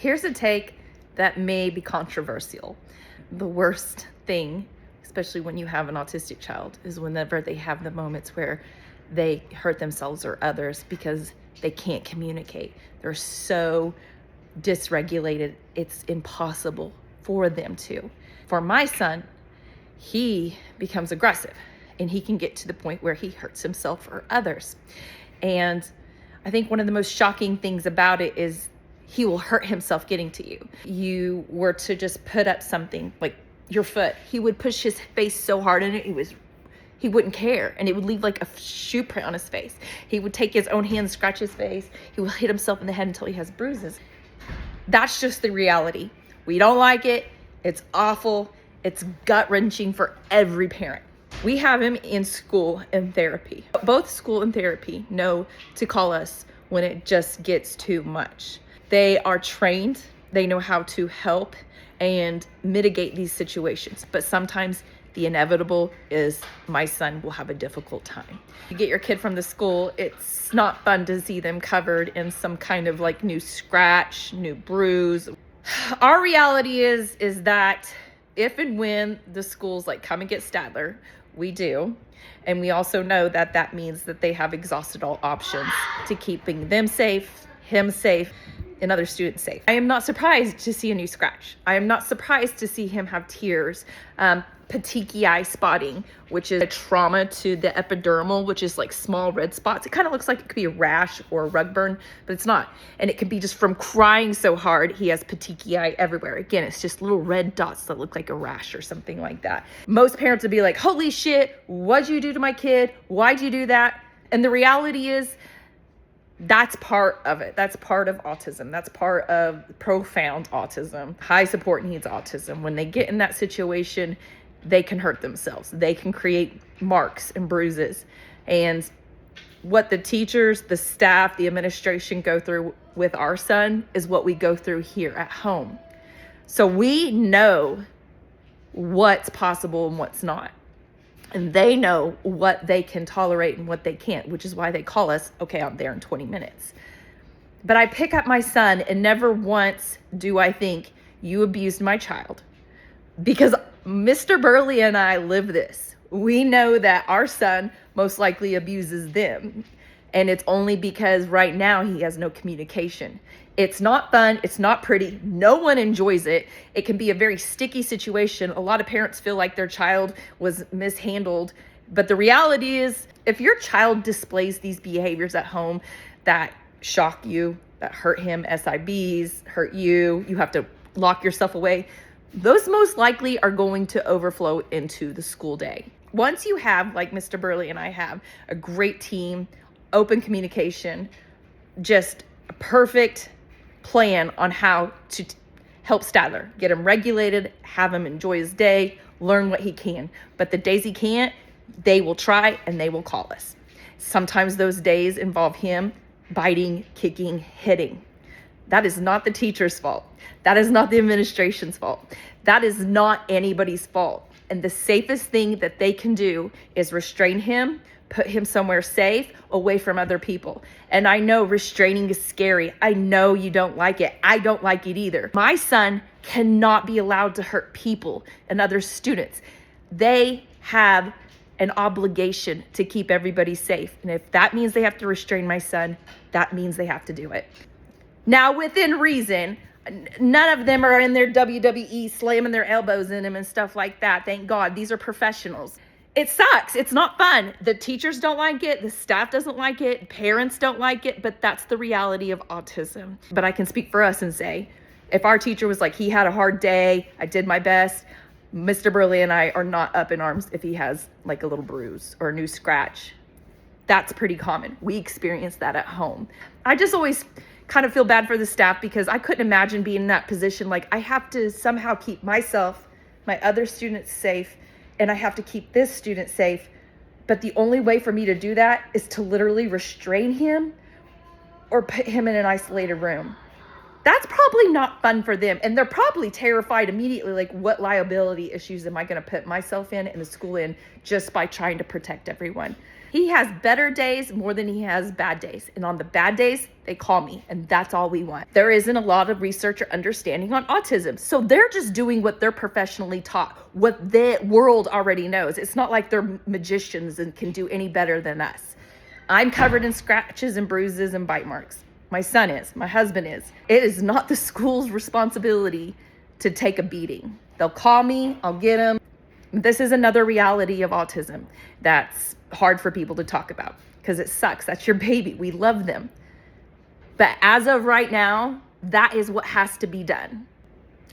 Here's a take that may be controversial. The worst thing, especially when you have an autistic child, is whenever they have the moments where they hurt themselves or others because they can't communicate. They're so dysregulated, it's impossible for them to. For my son, he becomes aggressive and he can get to the point where he hurts himself or others. And I think one of the most shocking things about it is he will hurt himself getting to you. You were to just put up something like your foot, he would push his face so hard in it, he wouldn't care, and it would leave like a shoe print on his face. He would take his own hand, scratch his face. He will hit himself in the head until he has bruises. That's just the reality. We don't like it. It's awful. It's gut-wrenching for every parent. We have him in school and therapy. Both school and therapy know to call us when it just gets too much. They are trained. They know how to help and mitigate these situations. But sometimes the inevitable is my son will have a difficult time. You get your kid from the school, it's not fun to see them covered in some kind of like new scratch, new bruise. Our reality is that if and when the schools like come and get Stadler, we do. And we also know that that means that they have exhausted all options to keeping them safe, him safe, and other students safe. I am not surprised to see a new scratch. I am not surprised to see him have tears. Petechiae spotting, which is a trauma to the epidermal, which is like small red spots. It kind of looks like it could be a rash or a rug burn, but it's not. And it could be just from crying so hard, he has petechiae everywhere. Again, it's just little red dots that look like a rash or something like that. Most parents would be like, holy shit, what'd you do to my kid? Why'd you do that? And the reality is, that's part of it. That's part of autism. That's part of profound autism, high support needs autism. When they get in that situation, they can hurt themselves. They can create marks and bruises. And what the teachers, the staff, the administration go through with our son is what we go through here at home. So we know what's possible and what's not. And they know what they can tolerate and what they can't, which is why they call us, okay, I'm there in 20 minutes. But I pick up my son and never once do I think, you abused my child. Because Mr. Burley and I live this. We know that our son most likely abuses them. And it's only because right now he has no communication. It's not fun. It's not pretty. No one enjoys it. It can be a very sticky situation. A lot of parents feel like their child was mishandled. But the reality is, if your child displays these behaviors at home that shock you, that hurt him, SIBs, hurt you, you have to lock yourself away, those most likely are going to overflow into the school day. Once you have, like Mr. Burley and I have, a great team, open communication, just a perfect plan on how to help Stadler, get him regulated, have him enjoy his day, learn what he can. But the days he can't, they will try and they will call us. Sometimes those days involve him biting, kicking, hitting. That is not the teacher's fault. That is not the administration's fault. That is not anybody's fault. And the safest thing that they can do is restrain him, put him somewhere safe, away from other people. And I know restraining is scary. I know you don't like it. I don't like it either. My son cannot be allowed to hurt people and other students. They have an obligation to keep everybody safe. And if that means they have to restrain my son, that means they have to do it. Now, within reason, none of them are in their WWE slamming their elbows in him and stuff like that. Thank God. These are professionals. It sucks. It's not fun. The teachers don't like it. The staff doesn't like it. Parents don't like it. But that's the reality of autism. But I can speak for us and say, if our teacher was like, he had a hard day, I did my best, Mr. Burley and I are not up in arms if he has like a little bruise or a new scratch. That's pretty common. We experience that at home. I just always kind of feel bad for the staff because I couldn't imagine being in that position. Like, I have to somehow keep myself, my other students safe, and I have to keep this student safe. But the only way for me to do that is to literally restrain him or put him in an isolated room. That's probably not fun for them. And they're probably terrified immediately, like, what liability issues am I going to put myself in and the school in just by trying to protect everyone? He has better days more than he has bad days. And on the bad days, they call me, and that's all we want. There isn't a lot of research or understanding on autism. So they're just doing what they're professionally taught, what the world already knows. It's not like they're magicians and can do any better than us. I'm covered in scratches and bruises and bite marks. My son is, my husband is. It is not the school's responsibility to take a beating. They'll call me, I'll get them. This is another reality of autism that's hard for people to talk about because it sucks. That's your baby. We love them. But as of right now, that is what has to be done.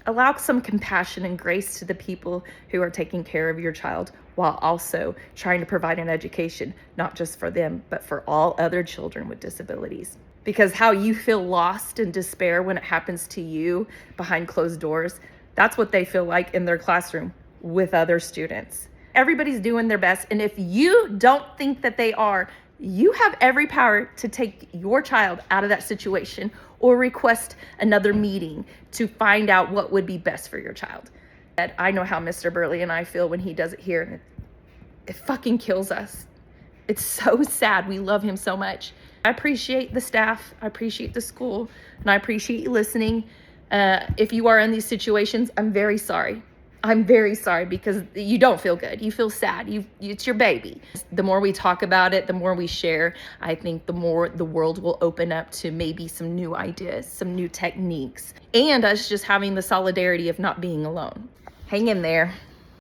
Allow some compassion and grace to the people who are taking care of your child while also trying to provide an education, not just for them, but for all other children with disabilities. Because how you feel lost and despair when it happens to you behind closed doors, that's what they feel like in their classroom with other students. Everybody's doing their best. And if you don't think that they are, you have every power to take your child out of that situation or request another meeting to find out what would be best for your child. And I know how Mr. Burley and I feel when he does it here. It fucking kills us. It's so sad. We love him so much. I appreciate the staff. I appreciate the school. And I appreciate you listening. If you are in these situations, I'm very sorry. I'm very sorry because you don't feel good. You feel sad. It's your baby. The more we talk about it, the more we share, I think the more the world will open up to maybe some new ideas, some new techniques, and us just having the solidarity of not being alone. Hang in there.